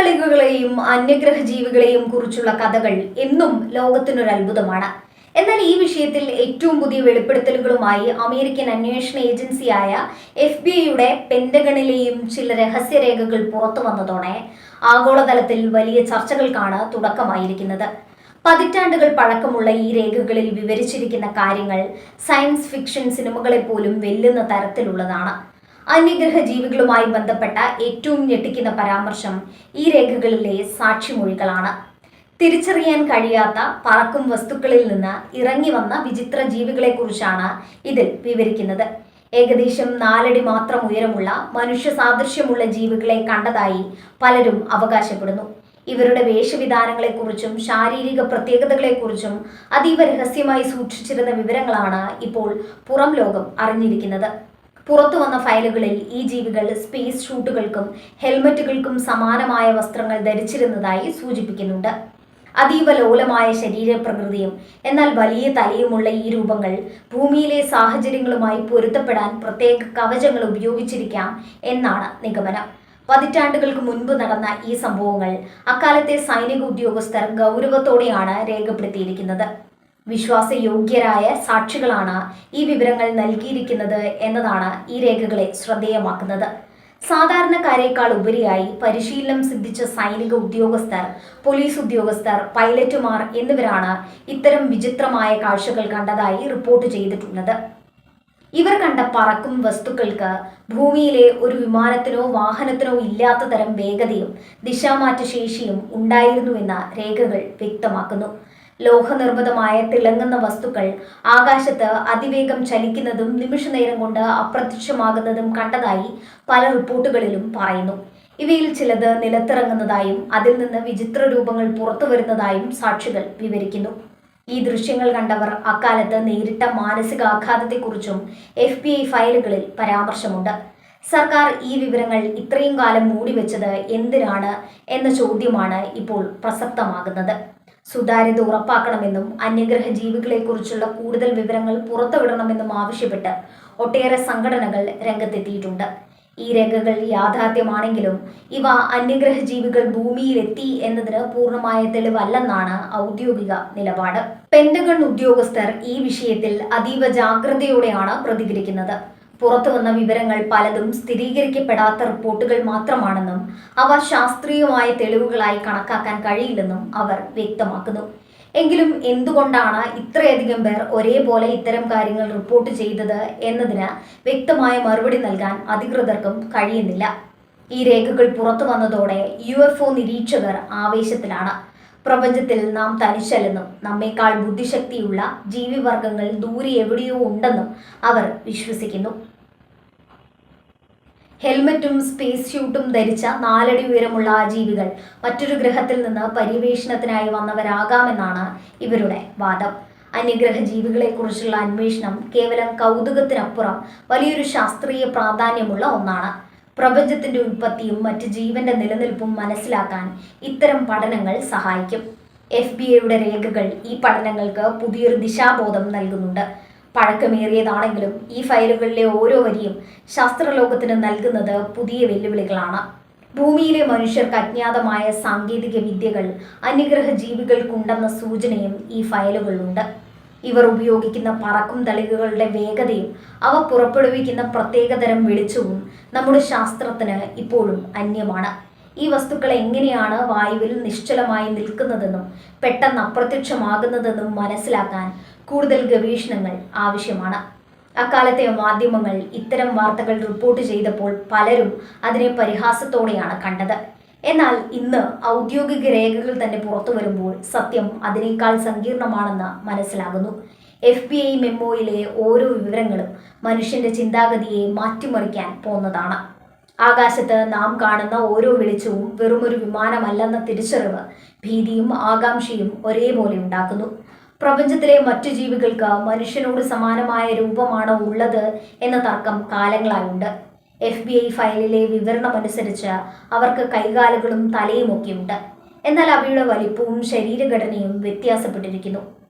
തളികകളെയും അന്യഗ്രഹ ജീവികളെയും കുറിച്ചുള്ള കഥകൾ എന്നും ലോകത്തിനൊരു അത്ഭുതമാണ്. എന്നാൽ ഈ വിഷയത്തിൽ ഏറ്റവും പുതിയ വെളിപ്പെടുത്തലുകളുമായി അമേരിക്കൻ അന്വേഷണ ഏജൻസിയായ FBI പെന്റഗണിലെയും ചില രഹസ്യരേഖകൾ പുറത്തു വന്നതോടെ ആഗോളതലത്തിൽ വലിയ ചർച്ചകൾക്കാണ് തുടക്കമായിരിക്കുന്നത്. പതിറ്റാണ്ടുകൾ പഴക്കമുള്ള ഈ രേഖകളിൽ വിവരിച്ചിരിക്കുന്ന കാര്യങ്ങൾ സയൻസ് ഫിക്ഷൻ സിനിമകളെ പോലും വെല്ലുന്ന തരത്തിലുള്ളതാണ്. അന്യഗ്രഹ ജീവികളുമായി ബന്ധപ്പെട്ട ഏറ്റവും ഞെട്ടിക്കുന്ന പരാമർശം ഈ രേഖകളിലെ സാക്ഷിമൊഴികളാണ്. തിരിച്ചറിയാൻ കഴിയാത്ത പറക്കും വസ്തുക്കളിൽ നിന്ന് ഇറങ്ങി വന്ന വിചിത്ര ജീവികളെക്കുറിച്ചാണ് ഇതിൽ വിവരിക്കുന്നത്. ഏകദേശം 4 അടി മാത്രം ഉയരമുള്ള മനുഷ്യ സാദൃശ്യമുള്ള ജീവികളെ കണ്ടതായി പലരും അവകാശപ്പെടുന്നു. ഇവരുടെ വേഷവിധാനങ്ങളെക്കുറിച്ചും ശാരീരിക പ്രത്യേകതകളെക്കുറിച്ചും അതീവ രഹസ്യമായി സൂക്ഷിച്ചിരുന്ന വിവരങ്ങളാണ് ഇപ്പോൾ പുറം ലോകം അറിഞ്ഞിരിക്കുന്നത്. പുറത്തു വന്ന ഫയലുകളിൽ ഈ ജീവികൾ സ്പേസ് ഷൂട്ടുകൾക്കും ഹെൽമറ്റുകൾക്കും സമാനമായ വസ്ത്രങ്ങൾ ധരിച്ചിരുന്നതായി സൂചിപ്പിക്കുന്നുണ്ട്. അതീവ ലോലമായ ശരീരപ്രകൃതിയും എന്നാൽ വലിയ തലയുമുള്ള ഈ രൂപങ്ങൾ ഭൂമിയിലെ സാഹചര്യങ്ങളുമായി പൊരുത്തപ്പെടാൻ പ്രത്യേക കവചങ്ങൾ ഉപയോഗിച്ചിരിക്കാം എന്നാണ് നിഗമനം. പതിറ്റാണ്ടുകൾക്ക് മുൻപ് നടന്ന ഈ സംഭവങ്ങൾ അക്കാലത്തെ സൈനിക ഉദ്യോഗസ്ഥർ ഗൗരവത്തോടെയാണ് രേഖപ്പെടുത്തിയിരിക്കുന്നത്. വിശ്വാസയോഗ്യരായ സാക്ഷികളാണ് ഈ വിവരങ്ങൾ നൽകിയിരിക്കുന്നത് എന്നതാണ് ഈ രേഖകളെ ശ്രദ്ധേയമാക്കുന്നത്. സാധാരണക്കാരേക്കാൾ ഉപരിയായി പരിശീലനം സിദ്ധിച്ച സൈനിക ഉദ്യോഗസ്ഥർ, പോലീസ് ഉദ്യോഗസ്ഥർ, പൈലറ്റുമാർ എന്നിവരാണ് ഇത്തരം വിചിത്രമായ കാഴ്ചകൾ കണ്ടതായി റിപ്പോർട്ട് ചെയ്തിട്ടുള്ളത്. ഇവർ കണ്ട പറക്കും വസ്തുക്കൾക്ക് ഭൂമിയിലെ ഒരു വിമാനത്തിനോ വാഹനത്തിനോ ഇല്ലാത്ത തരം വേഗതയും ദിശാമാറ്റ ശേഷിയും ഉണ്ടായിരുന്നുവെന്ന് രേഖകൾ വ്യക്തമാക്കുന്നു. ലോഹനിർമ്മിതമായ തിളങ്ങുന്ന വസ്തുക്കൾ ആകാശത്ത് അതിവേഗം ചലിക്കുന്നതും നിമിഷനേരം കൊണ്ട് അപ്രത്യക്ഷമാകുന്നതും കണ്ടതായി പല റിപ്പോർട്ടുകളിലും പറയുന്നു. ഇവയിൽ ചിലത് നിലത്തിറങ്ങുന്നതായും അതിൽ നിന്ന് വിചിത്ര രൂപങ്ങൾ പുറത്തു വരുന്നതായും സാക്ഷികൾ വിവരിക്കുന്നു. ഈ ദൃശ്യങ്ങൾ കണ്ടവർ അക്കാലത്ത് നേരിട്ട മാനസികാഘാതത്തെക്കുറിച്ചും FBI ഫയലുകളിൽ പരാമർശമുണ്ട്. സർക്കാർ ഈ വിവരങ്ങൾ ഇത്രയും കാലം മൂടിവെച്ചത് എന്തിനാണ് എന്ന ചോദ്യമാണ് ഇപ്പോൾ പ്രസക്തമാകുന്നത്. സുതാര്യത ഉറപ്പാക്കണമെന്നും അന്യഗ്രഹ ജീവികളെക്കുറിച്ചുള്ള കൂടുതൽ വിവരങ്ങൾ പുറത്തുവിടണമെന്നും ആവശ്യപ്പെട്ട് ഒട്ടേറെ സംഘടനകൾ രംഗത്തെത്തിയിട്ടുണ്ട്. ഈ രേഖകൾ യാഥാർത്ഥ്യമാണെങ്കിലും ഇവ അന്യഗ്രഹ ജീവികൾ ഭൂമിയിലെത്തി എന്നതിന് പൂർണ്ണമായ തെളിവല്ലെന്നാണ് ഔദ്യോഗിക നിലപാട്. പെന്റഗൺ ഉദ്യോഗസ്ഥർ ഈ വിഷയത്തിൽ അതീവ ജാഗ്രതയോടെയാണ് പ്രതികരിക്കുന്നത്. പുറത്തുവന്ന വിവരങ്ങൾ പലതും സ്ഥിരീകരിക്കപ്പെടാത്ത റിപ്പോർട്ടുകൾ മാത്രമാണെന്നും അവ ശാസ്ത്രീയമായ തെളിവുകളായി കണക്കാക്കാൻ കഴിയില്ലെന്നും അവർ വ്യക്തമാക്കുന്നു. എങ്കിലും എന്തുകൊണ്ടാണ് ഇത്രയധികം പേർ ഒരേപോലെ ഇത്തരം കാര്യങ്ങൾ റിപ്പോർട്ട് ചെയ്തത് എന്നതിന് വ്യക്തമായ മറുപടി നൽകാൻ അധികൃതർക്കും കഴിയുന്നില്ല. ഈ രേഖകൾ പുറത്തു വന്നതോടെ UFO നിരീക്ഷകർ ആവേശത്തിലാണ്. പ്രപഞ്ചത്തിൽ നാം തനിച്ചല്ലെന്നും നമ്മേക്കാൾ ബുദ്ധിശക്തിയുള്ള ജീവിവർഗങ്ങൾ ദൂരെ എവിടെയോ ഉണ്ടെന്നും അവർ വിശ്വസിക്കുന്നു. ഹെൽമറ്റും സ്പേസ് സ്യൂട്ടും ധരിച്ച 4 അടി ഉയരമുള്ള ആ ജീവികൾ മറ്റൊരു ഗ്രഹത്തിൽ നിന്ന് പര്യവേഷണത്തിനായി വന്നവരാകാമെന്നാണ് ഇവരുടെ വാദം. അന്യഗ്രഹ ജീവികളെക്കുറിച്ചുള്ള അന്വേഷണം കേവലം കൗതുകത്തിനപ്പുറം വലിയൊരു ശാസ്ത്രീയ പ്രാധാന്യമുള്ള ഒന്നാണ്. പ്രപഞ്ചത്തിന്റെ ഉൽപ്പത്തിയും മറ്റ് ജീവന്റെ നിലനിൽപ്പും മനസ്സിലാക്കാൻ ഇത്തരം പഠനങ്ങൾ സഹായിക്കും. FBI രേഖകൾ ഈ പഠനങ്ങൾക്ക് പുതിയൊരു ദിശാബോധം നൽകുന്നുണ്ട്. പഴക്കമേറിയതാണെങ്കിലും ഈ ഫയലുകളിലെ ഓരോ വരിയും ശാസ്ത്രലോകത്തിന് നൽകുന്നത് പുതിയ വെല്ലുവിളികളാണ്. ഭൂമിയിലെ മനുഷ്യർക്ക് അജ്ഞാതമായ സാങ്കേതിക വിദ്യകൾ അന്യഗ്രഹ ജീവികൾക്കുണ്ടെന്ന സൂചനയും ഈ ഫയലുകളിലുണ്ട്. ഇവർ ഉപയോഗിക്കുന്ന പറക്കും തളികകളുടെ വേഗതയും അവ പുറപ്പെടുവിക്കുന്ന പ്രത്യേകതരം വെളിച്ചവും നമ്മുടെ ശാസ്ത്രത്തിന് ഇപ്പോഴും അന്യമാണ്. ഈ വസ്തുക്കൾ എങ്ങനെയാണ് വായുവിൽ നിശ്ചലമായി നിൽക്കുന്നതെന്നും പെട്ടെന്ന് അപ്രത്യക്ഷമാകുന്നതെന്നും മനസ്സിലാക്കാൻ കൂടുതൽ ഗവേഷണങ്ങൾ ആവശ്യമാണ്. അക്കാലത്തെ മാധ്യമങ്ങൾ ഇത്തരം വാർത്തകൾ റിപ്പോർട്ട് ചെയ്തപ്പോൾ പലരും അതിനെ പരിഹാസത്തോടെയാണ് കണ്ടത്. എന്നാൽ ഇന്ന് ഔദ്യോഗിക രേഖകൾ തന്നെ പുറത്തു വരുമ്പോൾ സത്യം അതിനേക്കാൾ സങ്കീർണമാണെന്ന് മനസ്സിലാകുന്നു. FBI മെമ്മോയിലെ ഓരോ വിവരങ്ങളും മനുഷ്യന്റെ ചിന്താഗതിയെ മാറ്റിമറിക്കാൻ പോന്നതാണ്. ആകാശത്ത് നാം കാണുന്ന ഓരോ വെളിച്ചവും വെറുമൊരു വിമാനമല്ലെന്ന തിരിച്ചറിവ് ഭീതിയും ആകാംക്ഷയും ഒരേപോലെ ഉണ്ടാക്കുന്നു. പ്രപഞ്ചത്തിലെ മറ്റു ജീവികൾക്ക് മനുഷ്യനോട് സമാനമായ രൂപമാണോ ഉള്ളത് എന്ന തർക്കം കാലങ്ങളായുണ്ട്. FBI ഫയലിലെ വിവരണമനുസരിച്ച് അവർക്ക് കൈകാലുകളും തലയുമൊക്കെയുണ്ട്. എന്നാൽ അവയുടെ വലിപ്പവും ശരീരഘടനയും വ്യത്യാസപ്പെട്ടിരിക്കുന്നു.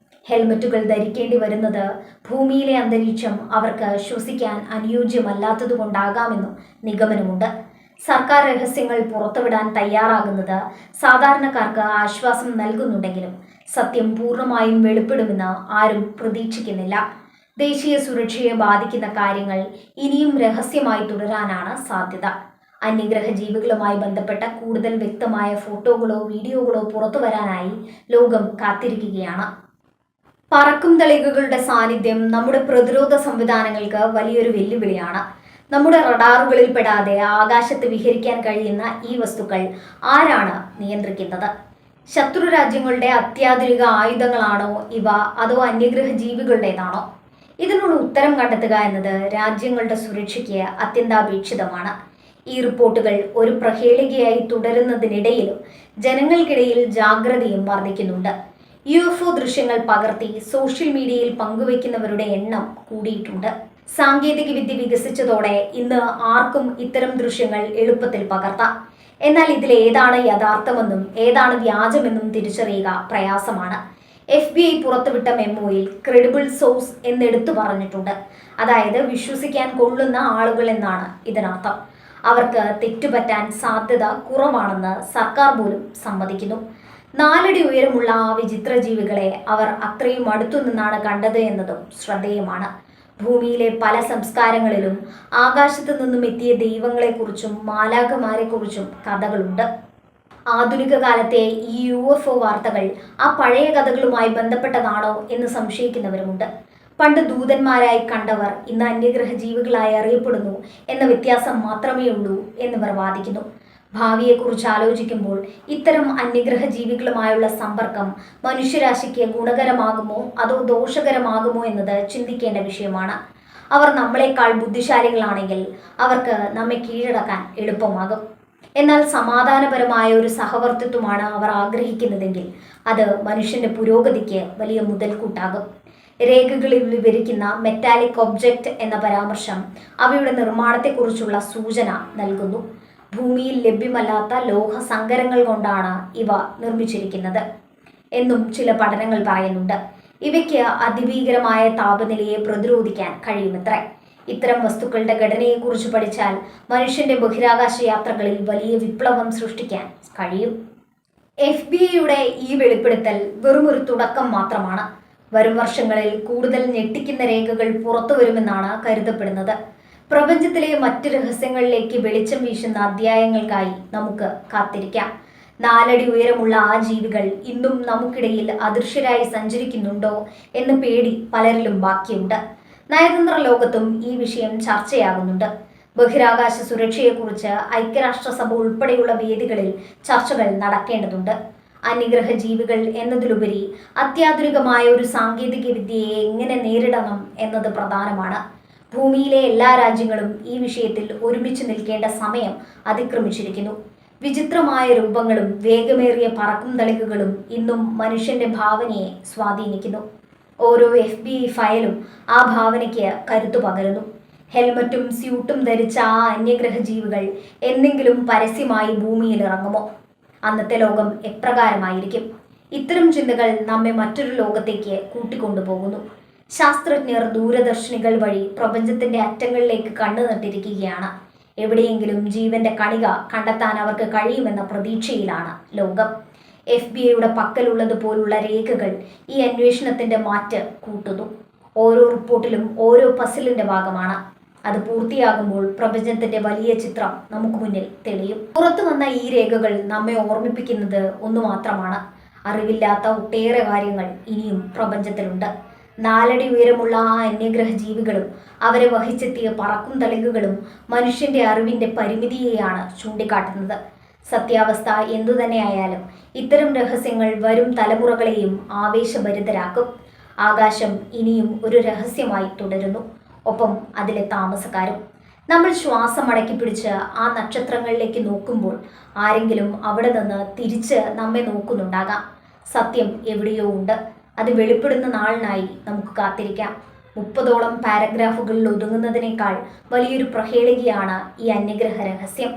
ഹെൽമറ്റുകൾ ധരിക്കേണ്ടി വരുന്നത് ഭൂമിയിലെ അന്തരീക്ഷം അവർക്ക് ശ്വസിക്കാൻ അനുയോജ്യമല്ലാത്തതുകൊണ്ടാകാമെന്നും നിഗമനമുണ്ട്. സർക്കാർ രഹസ്യങ്ങൾ പുറത്തുവിടാൻ തയ്യാറാകുന്നത് സാധാരണക്കാർക്ക് ആശ്വാസം നൽകുന്നുണ്ടെങ്കിലും സത്യം പൂർണ്ണമായും വെളിപ്പെടുമെന്ന് ആരും പ്രതീക്ഷിക്കുന്നില്ല. ദേശീയ സുരക്ഷയെ ബാധിക്കുന്ന കാര്യങ്ങൾ ഇനിയും രഹസ്യമായി തുടരാനാണ് സാധ്യത. അന്യഗ്രഹ ജീവികളുമായി ബന്ധപ്പെട്ട കൂടുതൽ വ്യക്തമായ ഫോട്ടോകളോ വീഡിയോകളോ പുറത്തു വരാനായി ലോകം കാത്തിരിക്കുകയാണ്. പറക്കും തളികകളുടെ സാന്നിധ്യം നമ്മുടെ പ്രതിരോധ സംവിധാനങ്ങൾക്ക് വലിയൊരു വെല്ലുവിളിയാണ്. നമ്മുടെ റഡാറുകളിൽ പെടാതെ ആകാശത്ത് വിഹരിക്കാൻ കഴിയുന്ന ഈ വസ്തുക്കൾ ആരാണ് നിയന്ത്രിക്കുന്നത്? ശത്രു രാജ്യങ്ങളുടെ അത്യാധുനിക ആയുധങ്ങളാണോ ഇവ, അതോ അന്യഗ്രഹ ജീവികളുടേതാണോ? ഇതിനുള്ള ഉത്തരം കണ്ടെത്തുക എന്നത് രാജ്യങ്ങളുടെ സുരക്ഷയ്ക്ക് അത്യന്താപേക്ഷിതമാണ്. ഈ റിപ്പോർട്ടുകൾ ഒരു പ്രഹേളികയായി തുടരുന്നതിനിടയിലും ജനങ്ങൾക്കിടയിൽ ജാഗ്രതയും വർദ്ധിക്കുന്നുണ്ട്. UFO ദൃശ്യങ്ങൾ പകർത്തി സോഷ്യൽ മീഡിയയിൽ പങ്കുവയ്ക്കുന്നവരുടെ എണ്ണം കൂടിയിട്ടുണ്ട്. സാങ്കേതിക വിദ്യ വികസിച്ചതോടെ ഇന്ന് ആർക്കും ഇത്തരം ദൃശ്യങ്ങൾ എളുപ്പത്തിൽ പകർത്താം. എന്നാൽ ഇതിൽ ഏതാണ് യഥാർത്ഥമെന്നും ഏതാണ് വ്യാജമെന്നും തിരിച്ചറിയുക പ്രയാസമാണ്. FBI പുറത്തുവിട്ട മെമ്മോയിൽ ക്രെഡിബിൾ സോഴ്സ് എന്നെടുത്തു പറഞ്ഞിട്ടുണ്ട്. അതായത് വിശ്വസിക്കാൻ കൊള്ളുന്ന ആളുകൾ എന്നാണ് ഇതിനർത്ഥം. അവർക്ക് തെറ്റുപറ്റാൻ സാധ്യത കുറവാണെന്ന് സർക്കാർ പോലും സമ്മതിക്കുന്നു. 4 അടി ഉയരമുള്ള ആ വിചിത്ര ജീവികളെ അവർ അത്രയും അടുത്തു നിന്നാണ് കണ്ടത് എന്നതും ശ്രദ്ധേയമാണ്. ഭൂമിയിലെ പല സംസ്കാരങ്ങളിലും ആകാശത്തു നിന്നും എത്തിയ ദൈവങ്ങളെക്കുറിച്ചും മാലാഖമാരെക്കുറിച്ചും കഥകളുണ്ട്. ആധുനിക കാലത്തെ ഈ UFO വാർത്തകൾ ആ പഴയ കഥകളുമായി ബന്ധപ്പെട്ടതാണോ എന്ന് സംശയിക്കുന്നവരുമുണ്ട്. പണ്ട് ദൂതന്മാരായി കണ്ടവർ ഇന്ന് അന്യഗ്രഹ ജീവികളായി അറിയപ്പെടുന്നു എന്ന വ്യത്യാസം മാത്രമേ ഉള്ളൂ എന്നിവർ വാദിക്കുന്നു. ഭാവിയെക്കുറിച്ച് ആലോചിക്കുമ്പോൾ ഇത്തരം അന്യഗ്രഹ ജീവികളുമായുള്ള സമ്പർക്കം മനുഷ്യരാശിക്ക് ഗുണകരമാകുമോ അതോ ദോഷകരമാകുമോ എന്നത് ചിന്തിക്കേണ്ട വിഷയമാണ്. അവർ നമ്മളെക്കാൾ ബുദ്ധിശാലികളാണെങ്കിൽ അവർക്ക് നമ്മെ കീഴടക്കാൻ എളുപ്പമാകും. എന്നാൽ സമാധാനപരമായ ഒരു സഹവർത്തിത്വമാണ് അവർ ആഗ്രഹിക്കുന്നതെങ്കിൽ അത് മനുഷ്യന്റെ പുരോഗതിക്ക് വലിയ മുതൽക്കൂട്ടാകും. രേഖകളിൽ വിവരിക്കുന്ന മെറ്റാലിക് ഒബ്ജക്റ്റ് എന്ന പരാമർശം അവയുടെ നിർമ്മാണത്തെക്കുറിച്ചുള്ള സൂചന നൽകുന്നു. ഭൂമിയിൽ ലഭ്യമല്ലാത്ത ലോഹ സങ്കരങ്ങൾ കൊണ്ടാണ് ഇവ നിർമ്മിച്ചിരിക്കുന്നത് എന്നും ചില പഠനങ്ങൾ പറയുന്നുണ്ട്. ഇവയ്ക്ക് അതിഭീകരമായ താപനിലയെ പ്രതിരോധിക്കാൻ കഴിയുമത്രേ. ഇത്തരം വസ്തുക്കളുടെ ഘടനയെക്കുറിച്ച് പഠിച്ചാൽ മനുഷ്യന്റെ ബഹിരാകാശ യാത്രകളിൽ വലിയ വിപ്ലവം സൃഷ്ടിക്കാൻ കഴിയും. FBI ഈ വെളിപ്പെടുത്തൽ വെറുമൊരു തുടക്കം മാത്രമാണ്. വരും വർഷങ്ങളിൽ കൂടുതൽ ഞെട്ടിക്കുന്ന രേഖകൾ പുറത്തു വരുമെന്നാണ് കരുതപ്പെടുന്നത്. പ്രപഞ്ചത്തിലെ മറ്റ് രഹസ്യങ്ങളിലേക്ക് വെളിച്ചം വീശുന്ന അധ്യായങ്ങൾക്കായി നമുക്ക് കാത്തിരിക്കാം. 4 അടി ഉയരമുള്ള ആ ജീവികൾ ഇന്നും നമുക്കിടയിൽ അദൃശ്യരായി സഞ്ചരിക്കുന്നുണ്ടോ എന്ന പേടി പലരിലും ബാക്കിയുണ്ട്. നയതന്ത്ര ലോകത്തും ഈ വിഷയം ചർച്ചയാകുന്നുണ്ട്. ബഹിരാകാശ സുരക്ഷയെക്കുറിച്ച് ഐക്യരാഷ്ട്രസഭ ഉൾപ്പെടെയുള്ള വേദികളിൽ ചർച്ചകൾ നടക്കേണ്ടതുണ്ട്. അന്യഗ്രഹ ജീവികൾ എന്നതിലുപരി അത്യാധുനികമായ ഒരു സാങ്കേതിക വിദ്യയെ എങ്ങനെ നേരിടണം എന്നത് പ്രധാനമാണ്. ഭൂമിയിലെ എല്ലാ രാജ്യങ്ങളും ഈ വിഷയത്തിൽ ഒരുമിച്ച് നിൽക്കേണ്ട സമയം അതിക്രമിച്ചിരിക്കുന്നു. വിചിത്രമായ രൂപങ്ങളും വേഗമേറിയ പറക്കും തളികകളും ഇന്നും മനുഷ്യന്റെ ഭാവനയെ സ്വാധീനിക്കുന്നു. ഓരോ FBI ഫയലും ആ ഭാവനയ്ക്ക് കരുത്തു പകരുന്നു. ഹെൽമറ്റും സ്യൂട്ടും ധരിച്ച ആ അന്യഗ്രഹ ജീവികൾ എന്തെങ്കിലും പരസ്യമായി ഭൂമിയിൽ ഇറങ്ങുമോ? അന്നത്തെ ലോകം എപ്രകാരമായിരിക്കും? ഇത്തരം ചിന്തകൾ നമ്മെ മറ്റൊരു ലോകത്തേക്ക് കൂട്ടിക്കൊണ്ടുപോകുന്നു. ശാസ്ത്രജ്ഞർ ദൂരദർശിനികൾ വഴി പ്രപഞ്ചത്തിന്റെ അറ്റങ്ങളിലേക്ക് കണ്ണു നട്ടിരിക്കുകയാണ്. എവിടെയെങ്കിലും ജീവന്റെ കണിക കണ്ടെത്താൻ അവർക്ക് കഴിയുമെന്ന പ്രതീക്ഷയിലാണ് ലോകം. FBI പക്കലുള്ളതുപോലുള്ള രേഖകൾ ഈ അന്വേഷണത്തിന്റെ മാറ്റ് കൂട്ടുന്നു. ഓരോ റിപ്പോർട്ടിലും ഓരോ പസിലിന്റെ ഭാഗമാണ്. അത് പൂർത്തിയാകുമ്പോൾ പ്രപഞ്ചത്തിന്റെ വലിയ ചിത്രം നമുക്ക് മുന്നിൽ തെളിയും. പുറത്തു വന്ന ഈ രേഖകൾ നമ്മെ ഓർമ്മിപ്പിക്കുന്നത് ഒന്നു മാത്രമാണ്: അറിവില്ലാത്ത ഒട്ടേറെ കാര്യങ്ങൾ ഇനിയും പ്രപഞ്ചത്തിലുണ്ട്. 4 അടി ഉയരമുള്ള ആ അന്യഗ്രഹ ജീവികളും അവരെ വഹിച്ചെത്തിയ പറക്കും തളികകളും മനുഷ്യന്റെ അറിവിന്റെ പരിമിതിയെയാണ് ചൂണ്ടിക്കാട്ടുന്നത്. സത്യാവസ്ഥ എന്തുതന്നെയായാലും ഇത്തരം രഹസ്യങ്ങൾ വരും തലമുറകളെയും ആവേശഭരിതരാക്കും. ആകാശം ഇനിയും ഒരു രഹസ്യമായി തുടരുന്നു, ഒപ്പം അതിലെ താമസക്കാരും. നമ്മൾ ശ്വാസം അടക്കി പിടിച്ച് ആ നക്ഷത്രങ്ങളിലേക്ക് നോക്കുമ്പോൾ ആരെങ്കിലും അവിടെ നിന്ന് തിരിച്ച് നമ്മെ നോക്കുന്നുണ്ടാകാം. സത്യം എവിടെയോ ഉണ്ട്. അത് വെളിപ്പെടുന്ന നാളിനായി നമുക്ക് കാത്തിരിക്കാം. 30ഓളം പാരഗ്രാഫുകളിൽ ഒതുങ്ങുന്നതിനേക്കാൾ വലിയൊരു പ്രഹേളികയാണ് ഈ അന്യഗ്രഹ രഹസ്യം.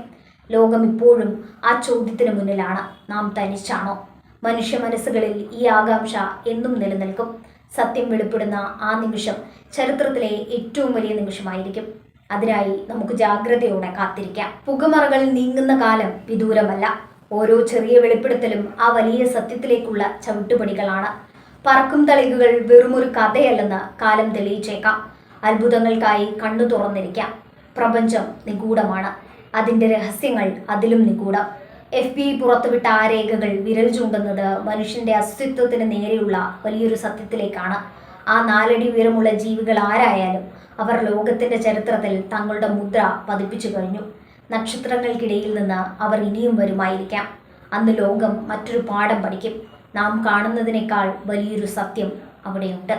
ലോകം ഇപ്പോഴും ആ ചോദ്യത്തിന് മുന്നിലാണ്: നാം തനിച്ചാണോ? മനുഷ്യ മനസ്സുകളിൽ ഈ ആകാംക്ഷ എന്നും നിലനിൽക്കും. സത്യം വെളിപ്പെടുന്ന ആ നിമിഷം ചരിത്രത്തിലെ ഏറ്റവും വലിയ നിമിഷമായിരിക്കും. അതിനായി നമുക്ക് ജാഗ്രതയോടെ കാത്തിരിക്കാം. പുകമറകൾ നീങ്ങുന്ന കാലം വിദൂരമല്ല. ഓരോ ചെറിയ വെളിപ്പെടുത്തലും ആ വലിയ സത്യത്തിലേക്കുള്ള ചവിട്ടുപടികളാണ്. പറക്കും തളികകൾ വെറുമൊരു കഥയല്ലെന്ന് കാലം തെളിയിച്ചേക്കാം. അത്ഭുതങ്ങൾക്കായി കണ്ണു തുറന്നിരിക്കാം. പ്രപഞ്ചം നിഗൂഢമാണ്. അതിൻ്റെ രഹസ്യങ്ങൾ അതിലും നിഗൂഢം. FBI പുറത്തുവിട്ട ആ രേഖകൾ വിരൽ ചൂണ്ടുന്നത് മനുഷ്യന്റെ അസ്തിത്വത്തിന് നേരെയുള്ള വലിയൊരു സത്യത്തിലേക്കാണ്. ആ 4 അടി ഉയരമുള്ള ജീവികൾ ആരായാലും അവർ ലോകത്തിന്റെ ചരിത്രത്തിൽ തങ്ങളുടെ മുദ്ര പതിപ്പിച്ചു കഴിഞ്ഞു. നക്ഷത്രങ്ങൾക്കിടയിൽ നിന്ന് അവർ ഇനിയും വരുമായിരിക്കാം. അന്ന് ലോകം മറ്റൊരു പാഠം പഠിക്കും. നാം കാണുന്നതിനേക്കാൾ വലിയൊരു സത്യം അവിടെയുണ്ട്.